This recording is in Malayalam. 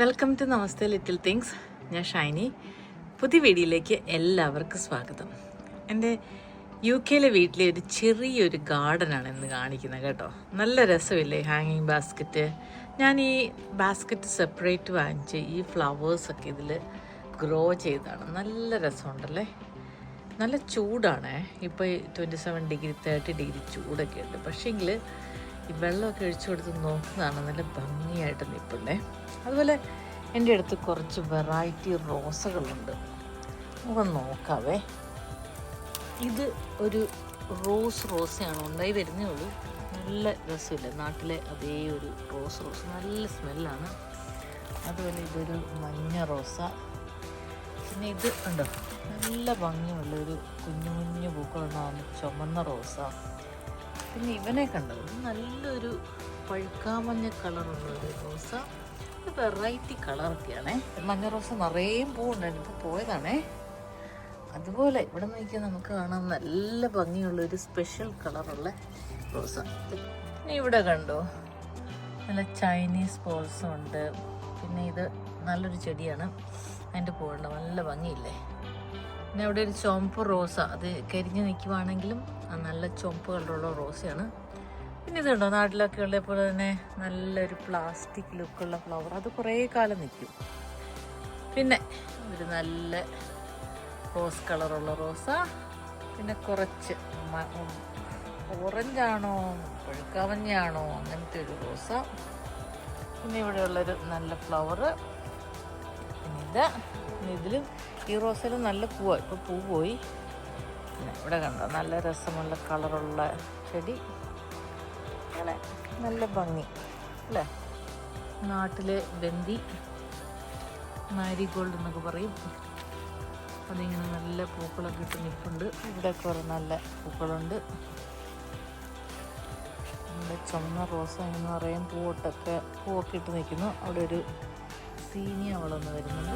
Welcome to Namaste little things. ഞാൻ ഷൈനി. പുതിയ വീഡിയോയിലേക്ക് എല്ലാവർക്കും സ്വാഗതം. എൻ്റെ UK വീട്ടിലെ ഒരു ചെറിയൊരു ഗാർഡനാണ് ഇന്ന് കാണിക്കുന്നത് കേട്ടോ. നല്ല രസമില്ലേ ഹാങ്ങിങ് ബാസ്ക്കറ്റ്. ഞാൻ ഈ ബാസ്ക്കറ്റ് സെപ്പറേറ്റ് വാങ്ങിച്ച് ഈ ഫ്ലവേഴ്സൊക്കെ ഇതിൽ ഗ്രോ ചെയ്താണ്. നല്ല രസമുണ്ടല്ലേ. നല്ല ചൂടാണ്. ഇപ്പോൾ 27 ഡിഗ്രി 30 ഡിഗ്രി ചൂടൊക്കെ ഉണ്ട്. പക്ഷേങ്കിൽ ഈ വെള്ളമൊക്കെ ഒഴിച്ചു കൊടുത്ത് നോക്കുന്നതാണ് നല്ല ഭംഗിയായിട്ട് നിൽപ്പുണ്ടേ. അതുപോലെ എൻ്റെ അടുത്ത് കുറച്ച് വെറൈറ്റി റോസകളുണ്ട്. നമുക്ക് നോക്കാവേ. ഇത് ഒരു റോസയാണ്, ഉണ്ടായി വരുന്നേ ഉള്ളൂ. നല്ല രസമില്ല, നാട്ടിലെ അതേ ഒരു റോസ് നല്ല സ്മെല്ലാണ്. അതുപോലെ ഇതൊരു മഞ്ഞ റോസ. പിന്നെ ഇത് ഉണ്ടോ, നല്ല ഭംഗിയുള്ള ഒരു കുഞ്ഞു കുഞ്ഞു പൂക്കളുണ്ടാകുന്ന ചുമന്ന റോസ. പിന്നെ ഇവനെ കണ്ടത് നല്ലൊരു പഴുക്കാമഞ്ഞ കളറുള്ള ഒരു റോസ. ഇത് വെറൈറ്റി കളറൊക്കെയാണേ. മഞ്ഞ റോസ നിറയെ പൂവുണ്ടായിരുന്നു, ഇപ്പോൾ പോയതാണേ. അതുപോലെ ഇവിടെ നോക്കിയാൽ നമുക്ക് കാണാൻ നല്ല ഭംഗിയുള്ളൊരു സ്പെഷ്യൽ കളറുള്ള റോസ. പിന്നെ ഇവിടെ കണ്ടോ നല്ല ചൈനീസ് ബോൾസും ഉണ്ട്. പിന്നെ ഇത് നല്ലൊരു ചെടിയാണ്, അതിൻ്റെ പൂവുണ്ട്, നല്ല ഭംഗിയില്ലേ. പിന്നെ അവിടെ ഒരു ചുവപ്പ് റോസ, അത് കരിഞ്ഞ് നിൽക്കുവാണെങ്കിലും നല്ല ചുവപ്പ് കളറുള്ള റോസയാണ്. പിന്നെ ഇതുണ്ടോ നാട്ടിലൊക്കെ ഉള്ള പോലെ തന്നെ നല്ലൊരു പ്ലാസ്റ്റിക് ലുക്കുള്ള ഫ്ലവർ, അത് കുറേ കാലം നിൽക്കും. പിന്നെ ഒരു നല്ല റോസ് കളറുള്ള റോസ. പിന്നെ കുറച്ച് ഓറഞ്ചാണോ പഴുക്കാമഞ്ഞാണോ അങ്ങനത്തെ ഒരു റോസ. പിന്നെ ഇവിടെയുള്ളൊരു നല്ല ഫ്ലവർ. പിന്നെ ഇതിലും ഈ റോസയിലും നല്ല പൂവാണ്, ഇപ്പോൾ പൂ പോയി. പിന്നെ ഇവിടെ കണ്ടോ നല്ല രസമുള്ള കളറുള്ള ചെടി. അങ്ങനെ നല്ല ഭംഗി അല്ലേ. നാട്ടിലെ ബന്ദി മാരിഗോൾഡ് എന്നൊക്കെ പറയും. അതിങ്ങനെ നല്ല പൂക്കളൊക്കെ ഇട്ട് നിൽപ്പുണ്ട്. ഇവിടെ കുറേ നല്ല പൂക്കളുണ്ട്. നമ്മുടെ ചുമന്ന റോസ എന്ന് പറയും, പൂവൊക്കെ ഇട്ട് നിൽക്കുന്നു. അവിടെ ഒരു സീനിയ വളർന്ന് വരുന്നുണ്ട്.